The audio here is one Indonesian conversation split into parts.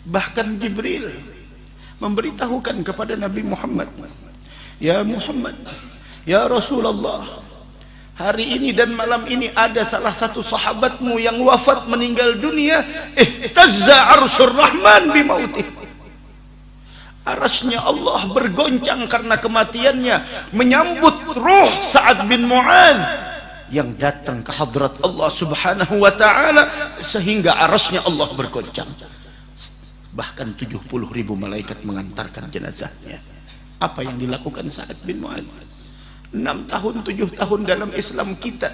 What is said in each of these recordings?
Bahkan Jibril memberitahukan kepada Nabi Muhammad, ya Muhammad, ya Rasulullah, hari ini dan malam ini ada salah satu sahabatmu yang wafat meninggal dunia. Ihtazza arsyur rahman bimautih. Arasnya Allah bergoncang karena kematiannya, menyambut ruh Sa'ad bin Mu'adz yang datang ke hadrat Allah subhanahu wa ta'ala, sehingga arasnya Allah bergoncang. Bahkan 70.000 malaikat mengantarkan jenazahnya. Apa yang dilakukan Sa'ad bin Mu'adz? 6 tahun 7 tahun dalam Islam kita,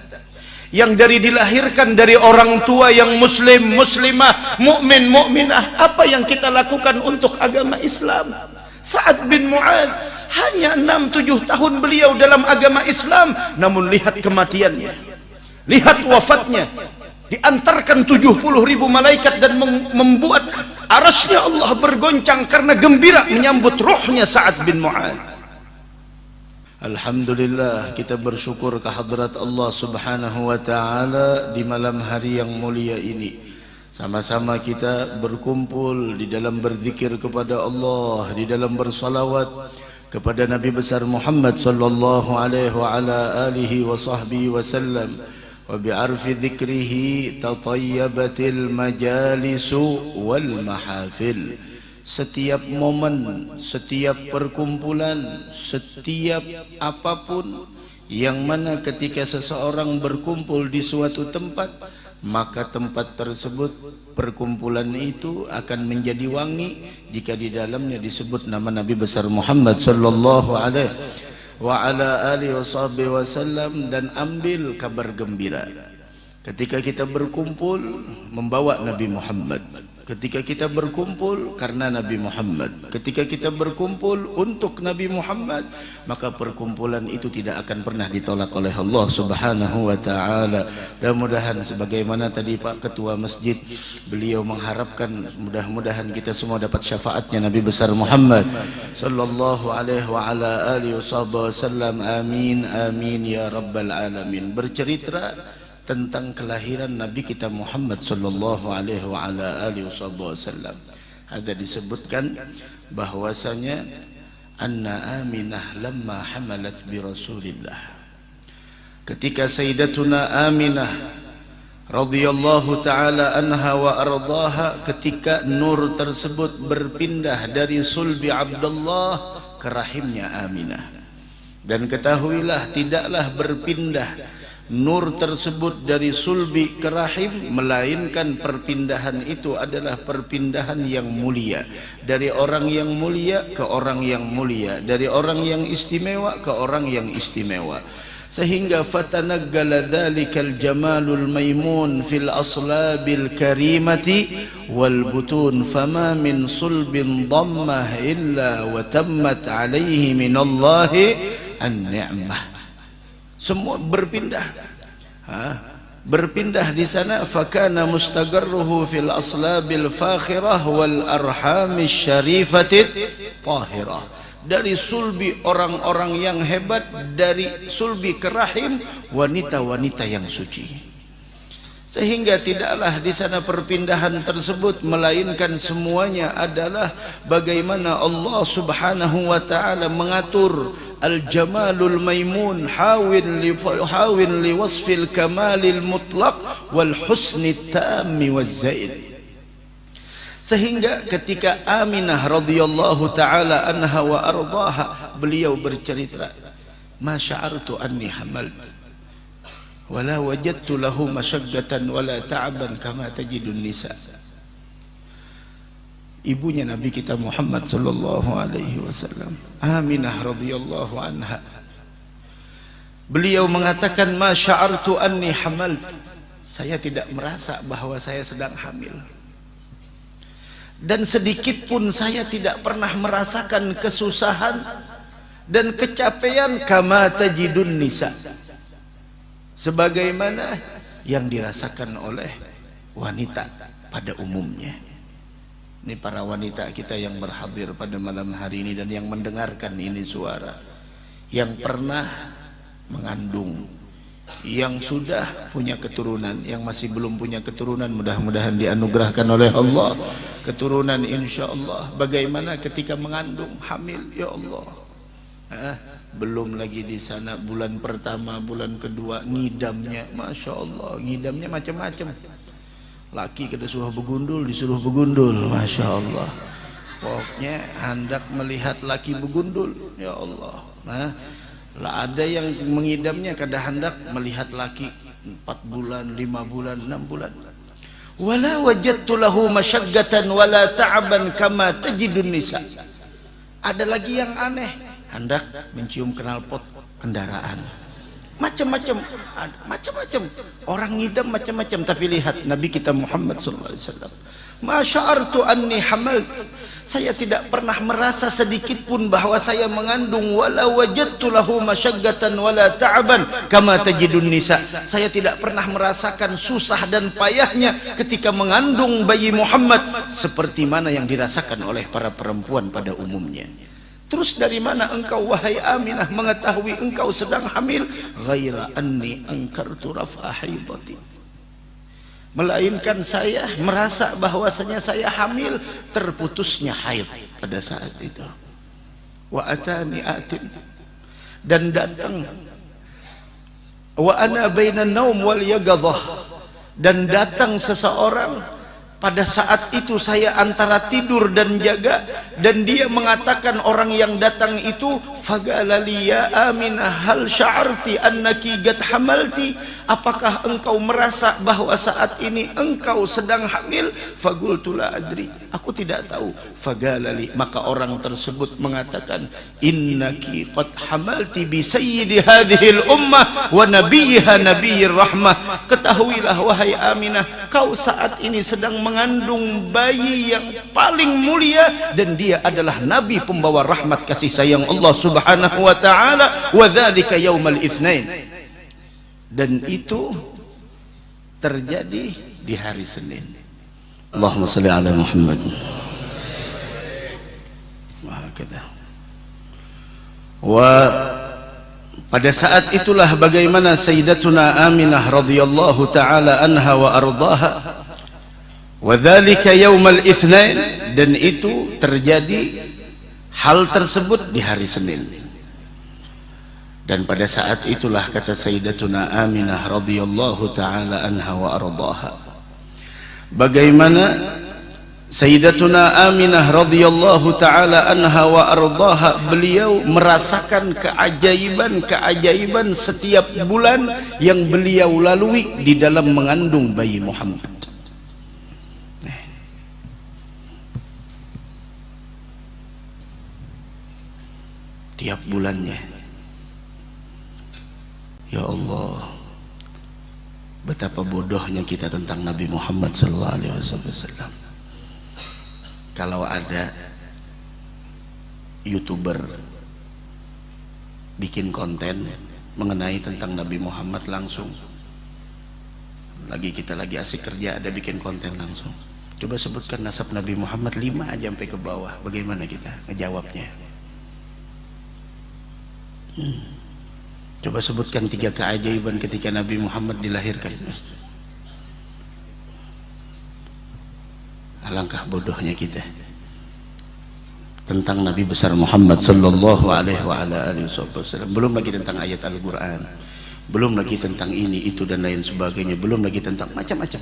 yang dari dilahirkan dari orang tua yang muslim, muslimah, mukmin, mukminah, apa yang kita lakukan untuk agama Islam? Sa'ad bin Mu'adz hanya 6-7 tahun beliau dalam agama Islam, namun lihat kematiannya, lihat wafatnya, diantarkan 70.000 malaikat dan membuat arasnya Allah bergoncang karena gembira menyambut ruhnya Sa'ad bin Mu'adz. Alhamdulillah, kita bersyukur kehadrat Allah subhanahu wa ta'ala di malam hari yang mulia ini. Sama-sama kita berkumpul di dalam berzikir kepada Allah, di dalam bersalawat kepada Nabi besar Muhammad sallallahu alaihi wa ala alihi wa sahbihi wasallam. Wa bi'arfi dzikrihi tatayyabatil majalisu wal mahafil. Setiap momen, setiap perkumpulan, setiap apapun yang mana ketika seseorang berkumpul di suatu tempat, maka tempat tersebut, perkumpulan itu akan menjadi wangi jika di dalamnya disebut nama Nabi besar Muhammad sallallahu alaihi wa ala alihi wasallam, dan ambil kabar gembira. Ketika kita berkumpul membawa Nabi Muhammad, ketika kita berkumpul karena Nabi Muhammad, ketika kita berkumpul untuk Nabi Muhammad, maka perkumpulan itu tidak akan pernah ditolak oleh Allah subhanahu wa ta'ala. Dan mudah-mudahan sebagaimana tadi Pak Ketua Masjid, beliau mengharapkan mudah-mudahan kita semua dapat syafaatnya Nabi besar Muhammad sallallahu alaihi wa ala alihi wasallam. Amin amin ya rabbal alamin. Bercerita tentang kelahiran Nabi kita Muhammad sallallahu alaihi wa ala alihi wasallam, ada disebutkan bahwasanya anna Aminah lamma hamalat bi Rasulillah, ketika Sayyidatuna Aminah radhiyallahu taala anha wa ardaha, ketika nur tersebut berpindah dari sulbi Abdullah ke rahimnya Aminah. Dan ketahuilah, tidaklah berpindah nur tersebut dari sulbi ke rahim, melainkan perpindahan itu adalah perpindahan yang mulia, dari orang yang mulia ke orang yang mulia, dari orang yang istimewa ke orang yang istimewa, sehingga fatanaggala dzalikal jamalul maimun fil aslabil karimati wal butun, fama min sulbin dhammah illa wa tammat alaihi minallahi an-ni'mah. Semua berpindah, berpindah di sana. Fakana mustagarruhu fil aslabil fakhirah wal arhamis syarifatit tahirah, dari sulbi orang-orang yang hebat, dari sulbi ke rahim wanita-wanita yang suci. Sehingga tidaklah di sana perpindahan tersebut, melainkan semuanya adalah bagaimana Allah subhanahu wa ta'ala mengatur al-jamalul maimun hawin li wasfil kamalil mutlaq wal husni tammi waz zaid. Sehingga ketika Aminah radhiyallahu ta'ala anha wa ardaha, beliau bercerita, ma sya'artu anni hamalt wala wajadtu lahu masyaggatan wala ta'aban kama tajidun nisa. Ibunya Nabi kita Muhammad sallallahu alaihi wasallam, Aminah radhiyallahu anha, beliau mengatakan, ma sya'artu anni hamalt, saya tidak merasa bahwa saya sedang hamil, dan sedikit pun saya tidak pernah merasakan kesusahan dan kecapean kama tajidun nisa, sebagaimana yang dirasakan oleh wanita pada umumnya. Ini para wanita kita yang berhadir pada malam hari ini dan yang mendengarkan ini suara, yang pernah mengandung, yang sudah punya keturunan, yang masih belum punya keturunan mudah-mudahan dianugerahkan oleh Allah keturunan insyaallah. Bagaimana ketika mengandung hamil, ya Allah, belum lagi di sana bulan pertama, bulan kedua ngidamnya, masya Allah, ngidamnya macam-macam. Laki kada suruh begundul, disuruh begundul, masya Allah. Pokoknya hendak melihat laki begundul, ya Allah. Lah ada yang mengidamnya kada hendak melihat laki 4 bulan, 5 bulan, 6 bulan. Wala wajadtu lahu masyaggatan wala ta'aban kama tajidun nisa. Ada lagi yang aneh, hendak mencium knalpot kendaraan. Macam-macam, macam-macam. Orang ngidam macam-macam, tapi lihat Nabi kita Muhammad sallallahu alaihi wasallam. Ma sya'artu anni hamalt. Saya tidak pernah merasa sedikit pun bahwa saya mengandung. Wala wajadtu lahu masyaggatan wala ta'aban kama tajidun nisa. Saya tidak pernah merasakan susah dan payahnya ketika mengandung bayi Muhammad seperti mana yang dirasakan oleh para perempuan pada umumnya. Terus dari mana engkau wahai Aminah mengetahui engkau sedang hamil? Ghaira anni ankartu raf'a haidati. Melainkan saya merasa bahwasanya saya hamil terputusnya haid pada saat itu. Wa atani atin, dan datang wa ana bainan naum wal yaqadhah, dan datang seseorang pada saat itu saya antara tidur dan jaga, dan dia mengatakan orang yang datang itu, fagalali ya Aminah hal sya'arti annaki qad hamalti, apakah engkau merasa bahwa saat ini engkau sedang hamil? Fagultu la adri, aku tidak tahu. Fagalali, maka orang tersebut mengatakan, innaki qad hamalti bi sayyidi hadhil ummah wa nabiyha nabiyyir rahmah. Ketahuilah wahai Aminah, kau saat ini sedang mengandung bayi yang paling mulia, dan dia adalah nabi pembawa rahmat kasih sayang Allah Subhanahu wa taala. Wa dzalika yaumal itsnain, dan itu terjadi di hari Senin. Allahumma shalli ala Muhammad. Wa pada saat itulah bagaimana Sayyidatuna Aminah radhiyallahu taala anha wa ardhaha. Wa dzalika yaumal itsnain, dan itu terjadi hal tersebut di hari Senin. Dan pada saat itulah kata Sayyidatuna Aminah radhiyallahu taala anha wa ardhaha, bagaimana Sayyidatuna Aminah radhiyallahu taala anha wa ardhaha, beliau merasakan keajaiban-keajaiban setiap bulan yang beliau lalui di dalam mengandung bayi Muhammad. Tiap bulannya, ya Allah, betapa bodohnya kita tentang Nabi Muhammad sallallahu alaihi wasallam. Kalau ada YouTuber bikin konten mengenai tentang Nabi Muhammad, langsung kita lagi asik kerja, ada bikin konten, langsung coba sebutkan nasab Nabi Muhammad 5 aja sampai ke bawah. Bagaimana kita ngejawabnya? Coba sebutkan 3 keajaiban ketika Nabi Muhammad dilahirkan. Alangkah bodohnya kita tentang Nabi besar Muhammad sallallahu alaihi wa ala alihi wasallam. Belum lagi tentang ayat Al-Qur'an, belum lagi tentang ini itu dan lain sebagainya, belum lagi tentang macam-macam.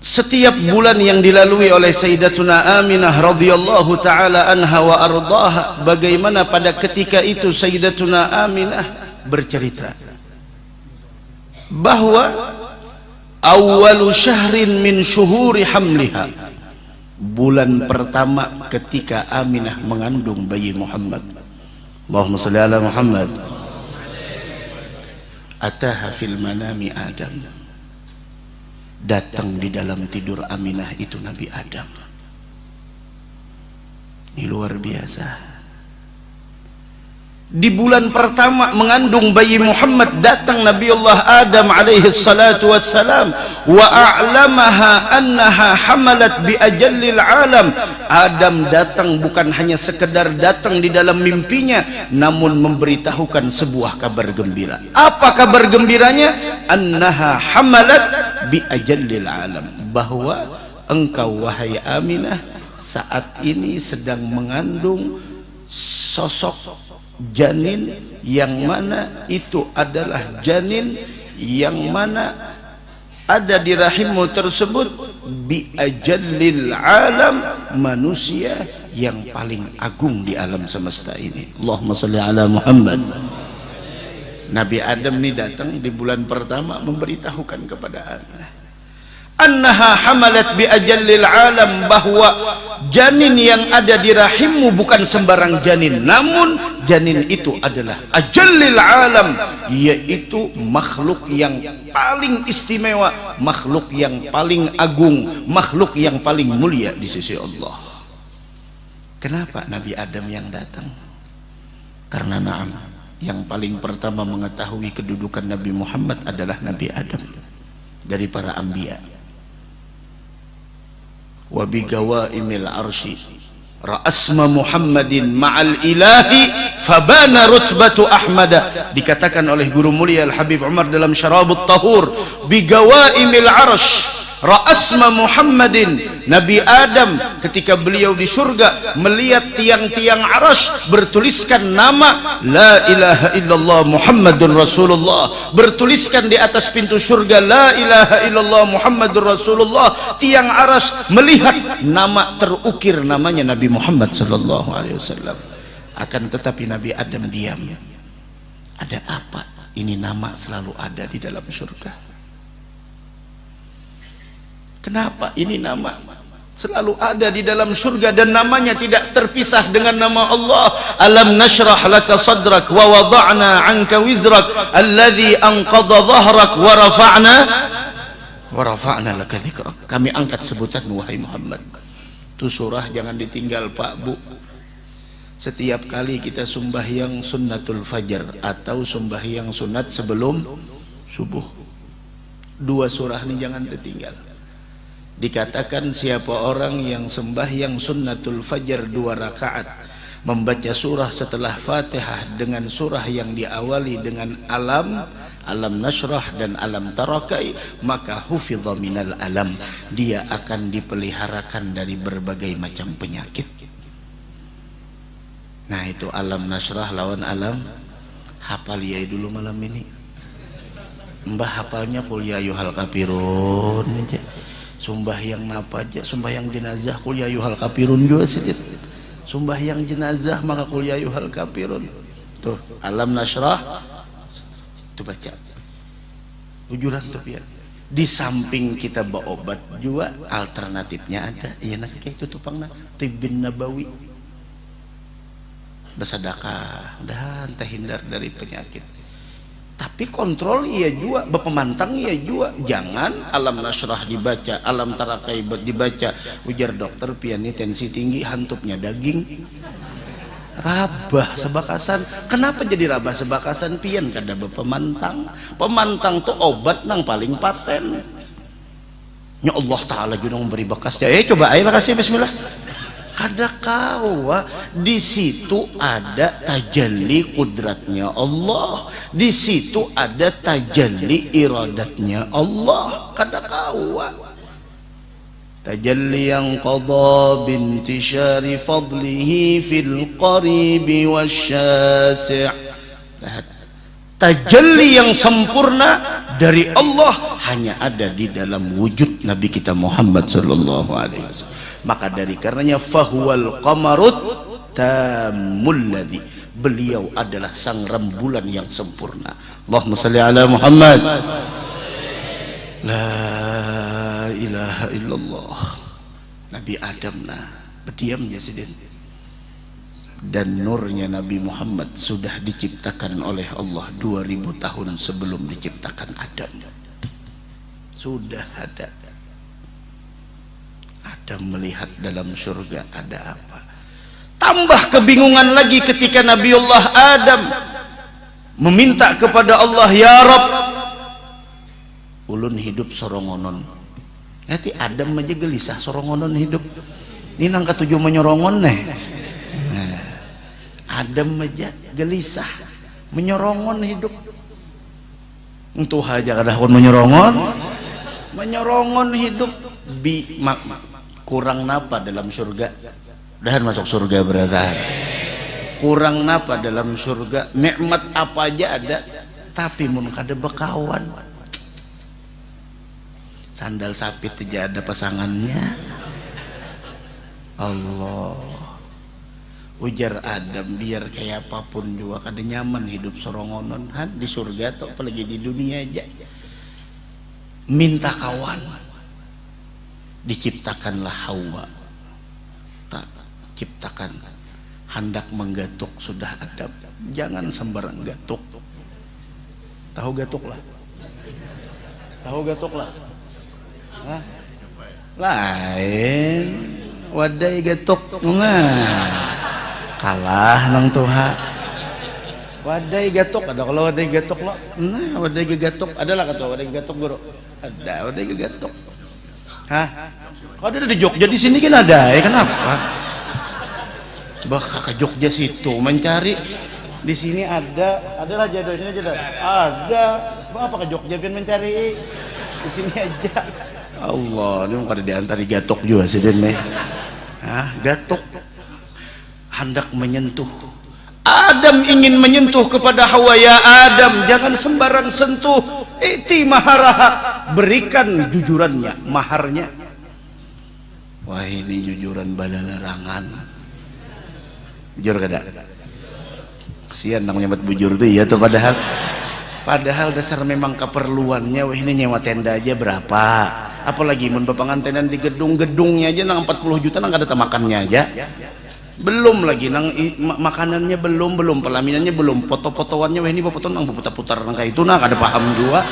Setiap bulan yang dilalui oleh Sayyidatuna Aminah radhiyallahu taala anha wa ardhaha, bagaimana pada ketika itu Sayyidatuna Aminah bercerita bahwa awwalu syahrin min syuhuri hamliha, bulan pertama ketika Aminah mengandung bayi Muhammad, Allahumma shalli ala Muhammad, ataha fil manami Adam, datang di dalam tidur Aminah itu Nabi Adam. Ini luar biasa. Di bulan pertama mengandung bayi Muhammad, datang Nabiullah Adam alaihi salatu wassalam, wa a'lamaha annaha hamalat bi ajallil alam. Adam datang bukan hanya sekedar datang di dalam mimpinya, namun memberitahukan sebuah kabar gembira. Apa kabar gembiranya? Annaha hamalat bi ajallil alam, bahwa engkau wahai Aminah saat ini sedang mengandung sosok janin, yang mana itu adalah janin yang mana ada di rahimmu tersebut bi ajallil alam, manusia yang paling agung di alam semesta ini. Allahumma shalli ala Muhammad. Nabi Adam ini datang di bulan pertama memberitahukan kepada Aminah annaha hamalat bi ajallil alam, bahwa janin yang ada di rahimmu bukan sembarang janin, namun janin itu adalah ajallil alam, yaitu makhluk yang paling istimewa, makhluk yang paling agung, makhluk yang paling mulia di sisi Allah. Kenapa Nabi Adam yang datang? Karena na'am, yang paling pertama mengetahui kedudukan Nabi Muhammad adalah Nabi Adam dari para anbiya. Wa bigawaimil arsy ra'asma Muhammadin ma'al ilahi fabana rutbatu ahmada. Dikatakan oleh guru mulia Al-Habib Umar dalam Syarabut Tahur, bigawaimil arsy ra'asma Muhammadin. Nabi Adam ketika beliau di surga melihat tiang-tiang arasy bertuliskan nama la ilaha illallah Muhammadun Rasulullah, bertuliskan di atas pintu surga la ilaha illallah Muhammadun Rasulullah. Tiang arasy melihat nama terukir namanya Nabi Muhammad sallallahu alaihi wasallam. Akan tetapi Nabi Adam diam. Ada apa? Ini nama selalu ada di dalam surga. Kenapa ini nama selalu ada di dalam surga dan namanya tidak terpisah dengan nama Allah? Alam nashrah laka sadrak wa wada'na 'anka wizrak alladhi anqadha dhahrak wa rafa'na laka dhikrak. Kami angkat sebutanmu wahai Muhammad. Itu surah jangan ditinggal Pak Bu. Setiap kali kita sembahyang sunnatul fajar atau sembahyang sunat sebelum subuh, dua surah ini jangan ditinggal. Dikatakan siapa orang yang sembahyang sunnatul fajar 2 rakaat membaca surah setelah Fatihah dengan surah yang diawali dengan alam nashrah dan alam tarakai, maka hufidha minal alam, dia akan dipeliharakan dari berbagai macam penyakit. Nah itu alam nashrah lawan alam. Hafal ya dulu malam ini Mbah, hafalnya qul ya ayyuhal kafirun aja. Sembahyang apa aja, sembahyang jenazah qul ya ayyuhal kafirun juga sedikit. Sembahyang jenazah maka qul ya ayyuhal kafirun. Tuh, alam nasrah. Tuh baca. Ujuran tuh ya. Di samping kita berobat juga alternatifnya ada. Iya nak kayak itu tupangna tibbin nabawi. Bersedekah dan terhindar dari penyakit. Tapi kontrol iya juga, berpemantang iya juga. Jangan alam nasrah dibaca, alam tarakai dibaca, ujar dokter pian ini tensi tinggi, hantupnya daging, rabah sebakasan. Kenapa jadi rabah sebakasan pian? Kada berpemantang. Pemantang tuh obat nang paling paten. Ya Allah Ta'ala juga memberi bekasnya. Coba ayolah kasih bismillah. Kada kau di situ ada tajalli kudratnya Allah, di situ ada tajalli iradatnya Allah. Kada kau tajalli yang qadha bintishari fadlihi fil qaribi wasyasi'. Tajalli yang sempurna dari Allah hanya ada di dalam wujud Nabi kita Muhammad sallallahu alaihi wasallam. Maka dari karenanya fahuwal qamarut tamul ladzi, beliau adalah sang rembulan yang sempurna. Allahumma shalli ala Muhammad. La ilaha illallah. Nabi Adam berdiam ya sidin. Dan nurnya Nabi Muhammad sudah diciptakan oleh Allah 2000 tahun sebelum diciptakan Adam. Sudah ada. Adam melihat dalam surga ada apa? Tambah kebingungan lagi ketika Nabiullah Adam meminta kepada Allah, ya Rabb, ulun hidup sorongonon. Nanti Adam aja gelisah sorongonon hidup. Ini nang ketujuh menyorongon nih. Nah, Adam aja gelisah menyorongon hidup. Untuk aja kada kon menyorongon hidup. Kurang napa dalam surga? Dahan masuk surga beratan. Kurang napa dalam surga? Nikmat apa aja ada, tapi mun kada bekawan. Sandal sapit aja ada pasangannya. Allah. Ujar Adam, biar kayak apapun juga kada nyaman hidup sorongonon han di surga atau apalagi di dunia aja. Minta kawan. Diciptakanlah Hawa. Tak ciptakan, hendak menggatuk sudah Adam. Jangan sembarang gatuk. Tahu gatuk lah. Tahu gatuk lah. Hah? Lain. Wadai gatuk. Nah. Kalah nang tuha. Wadai gatuk ada, kalau wadai gatuk lo. Nah, wadai gatuk adalah kata wadai gatuk guru. Ada wadai gatuk. Hah? Kau ada di Jogja, di sini kan ada ya, kenapa? Bakal ke Jogja situ mencari, di sini adalah jadwal sini aja ada. Apa ke Jogja kan mencari di sini aja. Allah, ini mau diantar di gatok juga sih nih. Hah? Gatok hendak menyentuh. Adam ingin menyentuh kepada Hawa, ya Adam, jangan sembarang sentuh. Iti maharaha, berikan jujurannya, maharnya. Wah, ini jujuran bala larangan. Bujur kada? Kasihan nang nyebat bujur tuh ya tuh, padahal dasar memang keperluannya. Wah, ini nyewa tenda aja berapa? Apalagi mun bepangantenan di gedung-gedungnya aja nang 40 juta nang kada makannya aja. Belum lagi nang makanannya belum pelaminannya belum, foto-fotoannya. Wah, ini foto nang putar-putar nang kayak itu nah kada paham juga.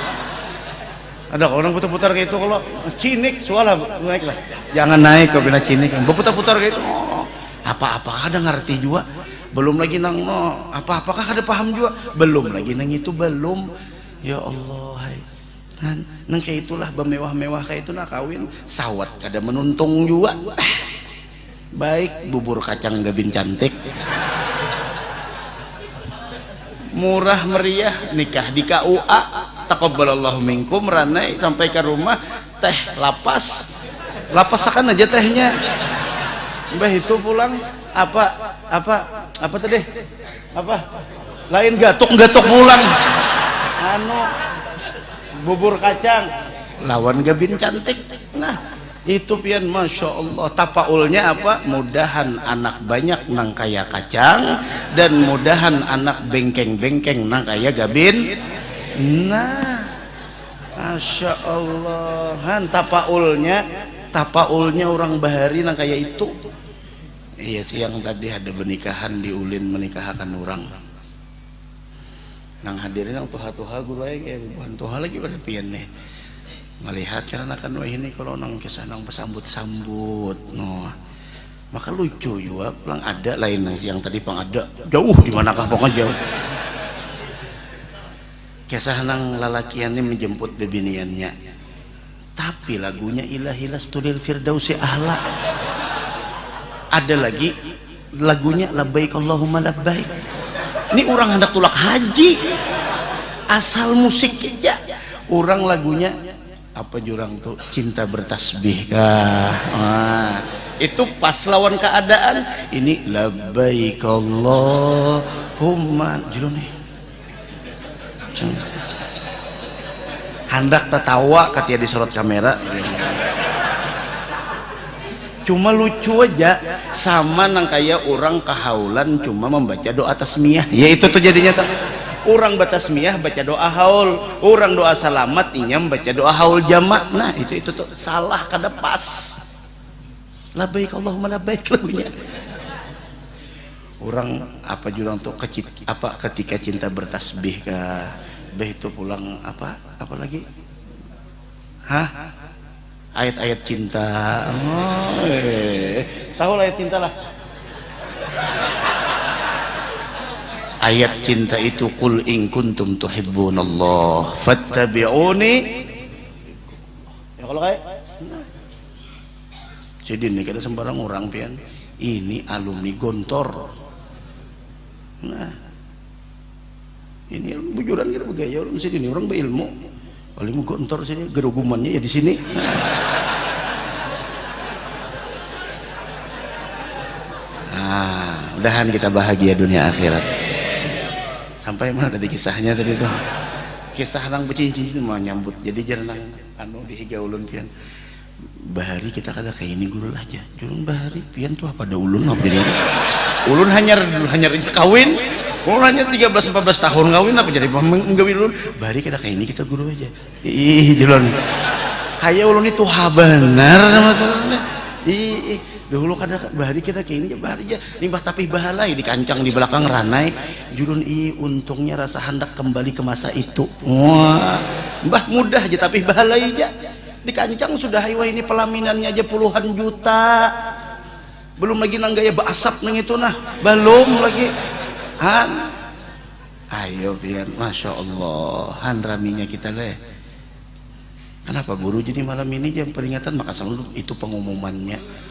Ada orang putar-putar kayak itu, kalau cinik suara naik lah. Jangan naik kalau bina cinik. Putar-putar kayak itu. Oh, apa-apa ada ngerti juga. Belum lagi nang apa-apakah kada paham juga. Belum lagi nang itu belum. Ya Allah, hai. Nang kayak itulah bermewah-mewah kayak itu nak kawin sawat kada menuntung juga. Baik bubur kacang gabin cantik, murah meriah, nikah di KUA, taqabbalallahu minkum, ranai sampai ke rumah teh lapas akan aja tehnya. Mbah itu pulang apa tadi? Apa? Lain gatuk pulang. Bubur kacang lawan gabin cantik. Nah, itu pian masya Allah. Tapaulnya apa? Mudahan anak banyak nang kaya kacang, dan mudahan anak bengkeng nang kaya gabin. Nah, masya Allah. Han tapaulnya orang bahari nang kaya itu. Iya, siang tadi ada pernikahan di Ulin, menikahkan orang. Nang hadirin nang tuha-tuha guru aja, bukan tuha lagi pada pian nih. Melihat karena kan wah ini kalau nang kisah nang pesambut-sambut no, maka lucu juga pulang ada lain nang siang tadi pang ada jauh di manakah pokoknya jauh. Kisah nang lalakian ini menjemput bebiniannya, tapi lagunya ilahi lastulil firdausi ahla. Ada lagi lagunya labbaik Allahumma labbaik. Ini orang hendak tulak haji, asal musik aja. Orang lagunya apa jurang tuh, cinta bertasbih kah? Nah, itu pas lawan keadaan. Ini labbaik Allahumma jurang nih. Hendak tertawa ketika disorot kamera. Cuma lucu aja, sama nang kayak orang kahaulan cuma membaca doa tasmiyah. Ya itu tuh jadinya tak. Orang baca tasmiyah baca doa haul, orang doa salamat inyam baca doa haul jamak. Nah itu tuh salah, kada pas. Labbaik Allahumma labbaik lagunya. Orang apa jurang tuh ketika cinta bertasbih kah? Itu pulang apa lagi? Hah? Ayat-ayat cinta. Tahu lah ayat cinta lah. ayat cinta itu, qul in kuntum tuhibbunallah fattabi'uni. Ya kalau kayak jadi ini kada sembarang orang pian, ini alumni Gontor. Nah ini bujuran kita bergaya orang sini, ini orang berilmu, paling Gontor sini, gerugumannya ya di sini. Nah, mudahan kita bahagia dunia akhirat. Sampai mana tadi kisahnya tadi tuh? Kisah orang bercincin mau nyambut. Jadi jangan anu dihiga ulun pian. Bahari kita kada kayak ini guru aja. Julun bahari pian tuh apa ada ulun apa ini? Ulun hanya kawin. Ulun hanya 13-14 tahun kawin apa jadi menggawin ulun. Bahari kada kayak ini kita guru aja. Ih, julun. Kayak ulun itu benar nama tulunnya. Ih, dahulu kada bahari kita kayak ini bahari aja limbah tapi bahalai di kancang di belakang ranai jurun. Untungnya rasa hendak kembali ke masa itu. Wah mbah mudah aja tapi bahalai aja di kancang sudah. Wah ini pelaminannya aja puluhan juta, belum lagi nang gaya basap nang itu nah, belum lagi han. Ayo biar masya Allah han raminya kita leh. Kenapa guru jadi malam ini jam peringatan maka selalu itu pengumumannya.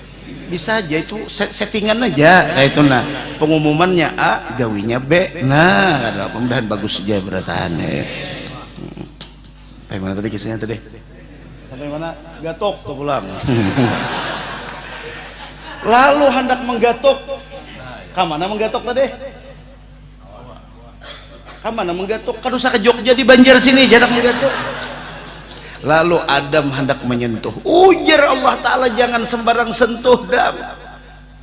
Bisa aja itu settingan aja kayak itu nah, pengumumannya A gawinya B. Nah ada pembahasan bagus aja beratahan ya. Sampai mana tadi kisahnya tadi? Sampai mana? Gatok tuh pulang. Lalu hendak menggatok, kamana menggatok tadi? Kamana menggatok? Kadusa ke Jogja di Banjar sini jadak menggatok. Lalu Adam hendak menyentuh, ujar Allah Ta'ala jangan sembarang sentuh dam.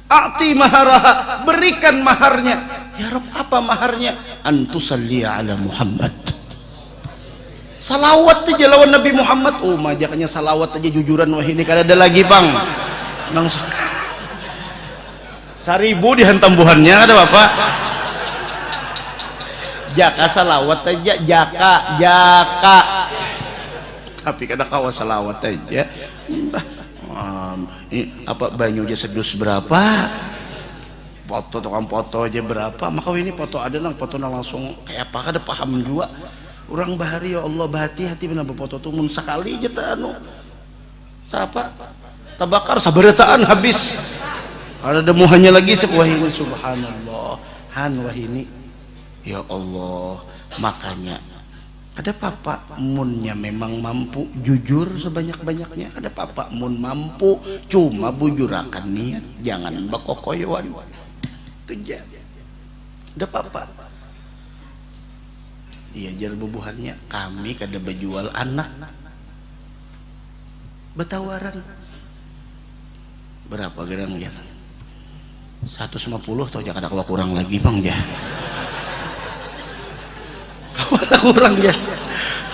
A'ti maharaha, berikan maharnya. Ya Rabb apa maharnya? Antusalli ala Muhammad, salawat aja lawan Nabi Muhammad. Oh majaknya salawat aja jujuran. Wah ini kan ada lagi bang nang 1000 dihantam buhannya ada bapak. Jaka salawat aja, jaka tapi kada kawa salawat aja. Ini apa banyu aja sedus berapa, foto tukang foto aja berapa, maka ini foto ada nang foto nang langsung kayak apa kada paham juga orang bahari. Ya Allah hati-hati benar foto tuh mun sekali aja tak anu apa tabakar sabarataan habis ada demuhannya lagi sebuah ini. Subhanallah han wah ini ya Allah. Makanya ada papa munnya memang mampu jujur sebanyak-banyaknya, ada papa mun mampu cuma bujurakan niat jangan bakokoyoan itu aja. Ada papa iya jar bubuhannya kami kada berjual anak betawaran berapa gerang ya 150 atau jangan ada kurang lagi bang ya. Kawalah kurang ya,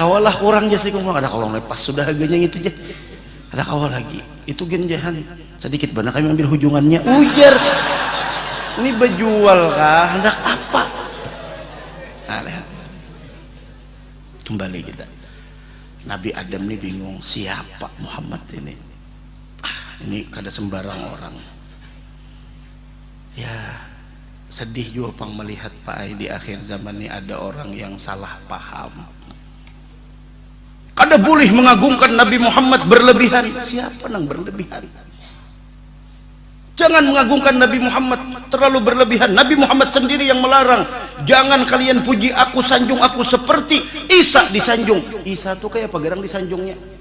kawalah kurang ya sih kumang ada kawang lepas sudah harganya itu aja. Ada kawal lagi itu gen jahan sedikit banyak kami ambil hujungannya ujar ini berjual kah hendak apa. Nah, lihat kembali kita Nabi Adam ini bingung siapa Muhammad ini. Ini kada sembarang orang ya. Sedih juga pang melihat Pak Ai di akhir zaman ini ada orang yang salah paham. Kada boleh mengagungkan Nabi Muhammad berlebihan. Siapa nang berlebihan? Jangan mengagungkan Nabi Muhammad terlalu berlebihan. Nabi Muhammad sendiri yang melarang. Jangan kalian puji aku, sanjung aku seperti Isa disanjung. Isa tuh kayak pagarang disanjungnya.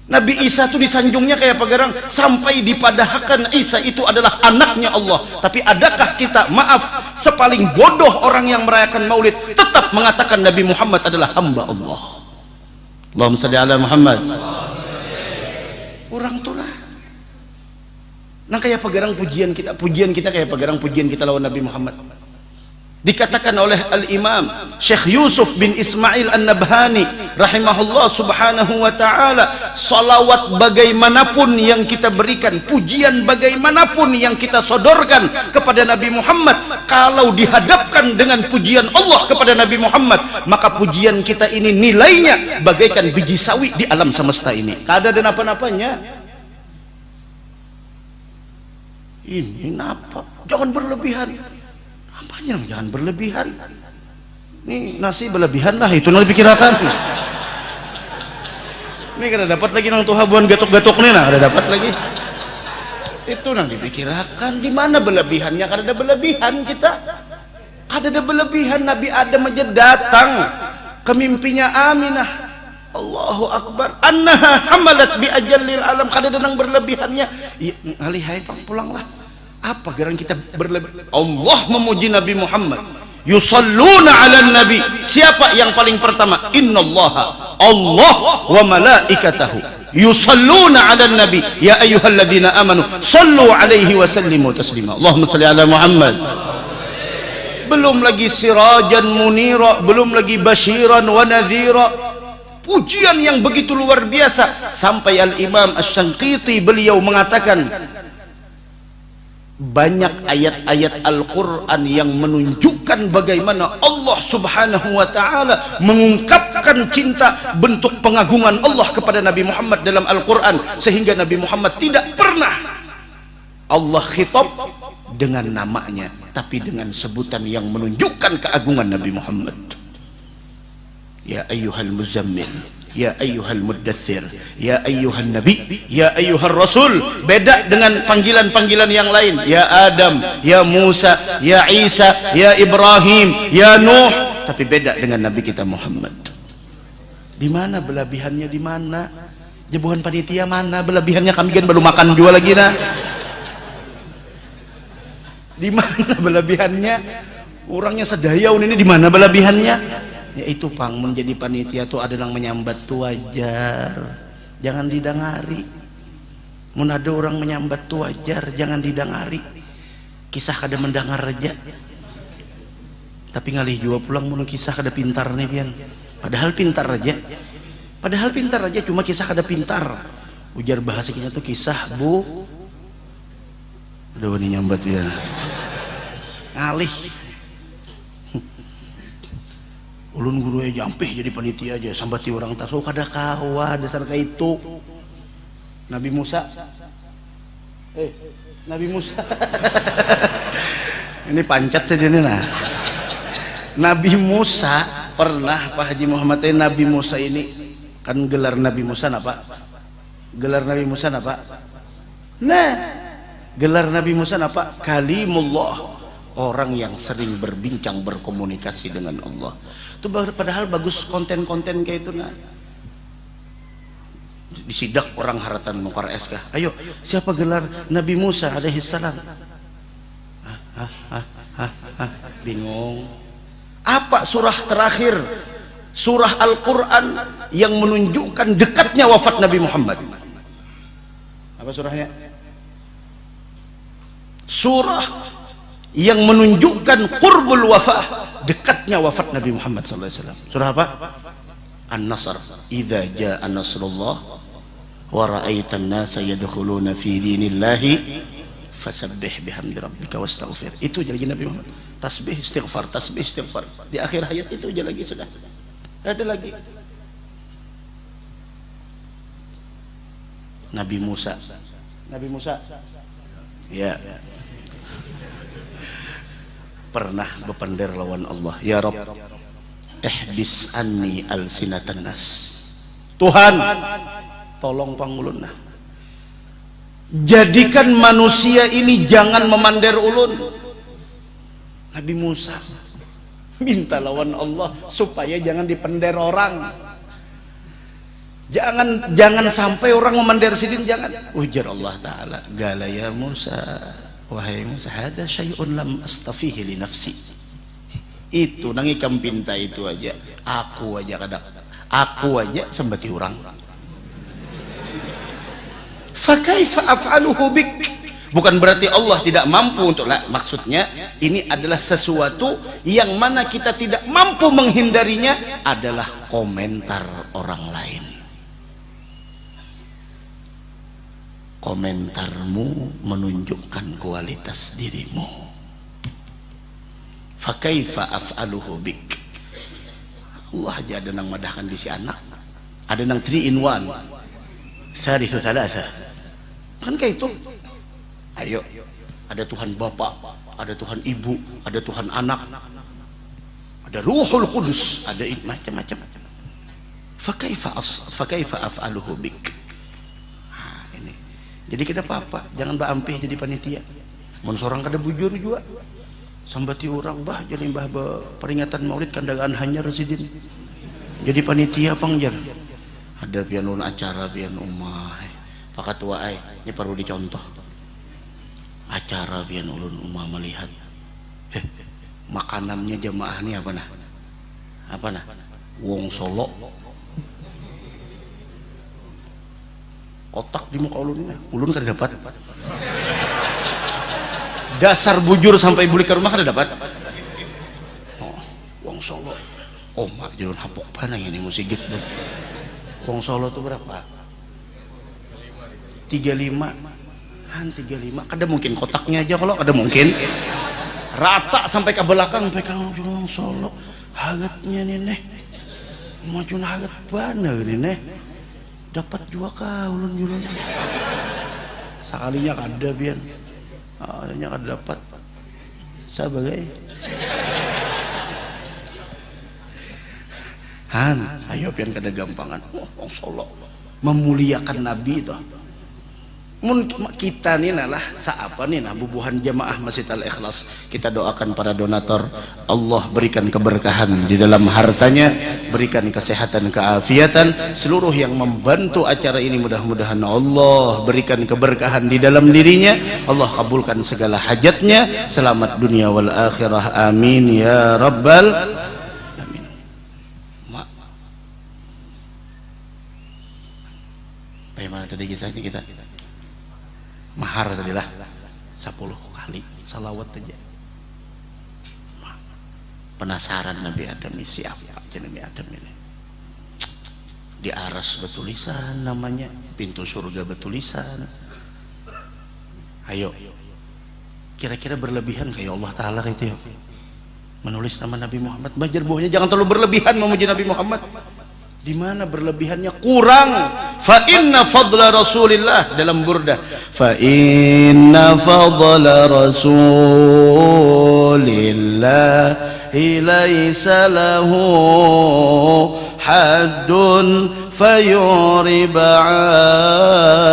Nabi Isa itu disanjungnya kayak pagarang sampai dipadahkan Isa itu adalah anaknya Allah. Tapi adakah kita maaf sepaling bodoh orang yang merayakan maulid tetap mengatakan Nabi Muhammad adalah hamba Allah. Allahumma salli ala Muhammad. Orang tuh lah nah kayak pagarang pujian kita kayak pagarang pujian kita lawan Nabi Muhammad. Dikatakan oleh Al-Imam Syekh Yusuf bin Ismail An-Nabhani rahimahullah subhanahu wa ta'ala, salawat bagaimanapun yang kita berikan, pujian bagaimanapun yang kita sodorkan kepada Nabi Muhammad, kalau dihadapkan dengan pujian Allah kepada Nabi Muhammad, maka pujian kita ini nilainya bagaikan biji sawi di alam semesta ini, kada ada napa-napanya. Ini napa? Jangan berlebihan. Panjang, jangan berlebihan. Nih nasi berlebihan lah, itu nang dipikirkan. Ini kada dapat lagi nang tuh habuan gatuk-gatuk nih, nah kada dapat lagi. Itu nang dipikirkan. Di mana berlebihannya? Kada ada berlebihan kita. Kada ada berlebihan. Nabi Adam aja datang ke mimpinya Aminah. Allahu Akbar. Annaha hamalat bi ajallil alam. Kada ada nang berlebihannya. Ya, alihai pulanglah. Apa geran kita berlebihan? Allah memuji Nabi Muhammad. Yusalluna ala nabi. Siapa yang paling pertama? Innallaha Allah wa malaikatahu yusalluna ala nabi ya ayyuhalladzina amanu sallu alaihi wa sallimu taslima. Allahumma salli ala Muhammad. Belum lagi sirajan munira, belum lagi basyiran wa nadhira. Pujian yang begitu luar biasa sampai Al-Imam Asy-Syanqiti beliau mengatakan banyak ayat-ayat Al-Quran yang menunjukkan bagaimana Allah subhanahu wa ta'ala mengungkapkan cinta, bentuk pengagungan Allah kepada Nabi Muhammad dalam Al-Quran, sehingga Nabi Muhammad tidak pernah Allah khitab dengan namanya, tapi dengan sebutan yang menunjukkan keagungan Nabi Muhammad. Ya ayyuhal muzammil, ya ayyuhal muddathir, ya ayyuhan nabi, ya ayyuhar rasul. Beda dengan panggilan-panggilan yang lain. Ya Adam, ya Musa, ya Isa, ya Ibrahim, ya Nuh. Tapi beda dengan Nabi kita Muhammad. Di mana berlebihannya? Di mana? Jebuhan panitia mana berlebihannya? Kami kan belum makan juga lagi nah. Di mana berlebihannya? Orangnya sedayau ini di mana berlebihannya? Ya itu pang menjadi panitia tuh ada yang menyambat tuh wajar, jangan didengari. Mun ada orang menyambat tuh wajar, jangan didengari. Kisah kada mendengar aja, tapi ngalih juga pulang mun kisah kada pintar nih pian. Padahal pintar aja, cuma kisah kada pintar. Ujar bahasa kita tuh kisah bu. Udah wani nyambat ya, ngalih. Ulun guru aja jampih jadi panitia aja sambati orang taso kada kawa dasar ka itu. Nabi Musa Nabi Musa ini pancat saja nih nah. Nabi Musa pernah Pak Haji Muhammad Nabi Musa ini kan gelar Nabi Musa napa? Gelar Nabi Musa napa? Nah, gelar Nabi Musa napa? Kalimullah, orang yang sering berbincang berkomunikasi dengan Allah. Itu padahal bagus konten-konten kayak itu nah. Disidak orang haratan nukar SK. Ayo, siapa gelar Nabi Musa alaihi salam? Bingung. Apa surah terakhir surah Al-Quran yang menunjukkan dekatnya wafat Nabi Muhammad? Apa surahnya? Surah yang menunjukkan qurbul wafah, dekatnya wafat Nabi Muhammad SAW. Surah apa? An-Nasr. Idza jaa nasrullah wa ra'aitan nasa yadkhuluna fi dinillahi fasabbih bihamdi rabbika wastaghfir. Itu aja lagi Nabi Muhammad. Tasbih istighfar, tasbih istighfar. Di akhir hayat itu aja lagi sudah. Ada lagi. Nabi Musa. Ya. Pernah berpender lawan Allah. Ya Rabb, ihbis anni alsinatan nas. Tuhan, tolong pangulun nah. Jadikan manusia ini jangan memander ulun. Nabi Musa minta lawan Allah supaya jangan dipender orang. Jangan sampai orang memander sidin, jangan. Ujar Allah Ta'ala, gala ya Musa, wahai Musa, hada syai'un lam astafihi li nafsi. Itu nang ikam pinta itu aja, aku aja sembati orang. Fa kaifa af'aluhu bik? Bukan berarti Allah tidak mampu untuk lah, maksudnya ini adalah sesuatu yang mana kita tidak mampu menghindarinya, adalah komentar orang lain. Komentarmu menunjukkan kualitas dirimu. Fa kaifa af'aluhu bik? Allah aja ada nang madahkan di si anak, ada nang 3 in 1, sarisu thalatha, kan kayak itu. Ayo, ada Tuhan Bapa, ada Tuhan ibu, ada Tuhan anak, ada Ruhul Kudus, ada macam-macam. Fakaifa af'aluhu bik. Nah, ini. Jadi kita apa? Jangan baampeh jadi panitia. Mun sorang kada bujur juga. Sambati orang bah jadi bah peringatan Maulid kandagaan hanyar sidin. Jadi panitia pangjar. Ada pian ulun acara pian umah. Pakat tua ai, ini perlu dicontoh. Acara pian ulun umah melihat. Makanannya jamaah ini apa nah? Apa nah? Wong Solo. Kotak di muka ulun kan dapat. Dasar bujur sampai balik ke rumah kan dapat. Oh, Wong Solo. Oh mak jalur hapok panang ini musigit deh. Wong Solo tuh berapa? 35. Han 35. Kada mungkin kotaknya aja kalau kada mungkin. Rata sampai ke belakang sampai ke Wong Solo. Hagatnya nih. Maju hagat bana nih. Dapat juga kah ulun sekalinya kada biar hanya kada dapat sebagai ayo pian kada gampangan Wong Solo memuliakan Nabi itu. Mun kita nih nalah saapa nih nah bubuhan jamaah Masjid Al-Ikhlas, kita doakan para donatur, Allah berikan keberkahan di dalam hartanya, berikan kesehatan keafiatan, seluruh yang membantu acara ini mudah-mudahan Allah berikan keberkahan di dalam dirinya, Allah kabulkan segala hajatnya, selamat dunia wal akhirah, amin ya rabbal amin. Mak bagaimana tadi kisahnya kita? Mahar tadi lah 10 kali salawat aja. Penasaran Nabi Adam ini siapa Nabi Adam ini? Di aras betulisan namanya, pintu surga betulisan. Ayo, kira-kira berlebihan kayak Allah Ta'ala gitu ya menulis nama Nabi Muhammad. Bajar buahnya jangan terlalu berlebihan memuji Nabi Muhammad. Di mana berlebihannya? Kurang. Fa inna fadla Rasulillah dalam Burdah. Fa inna fadla Rasulillah laysa lahu haddun fayurib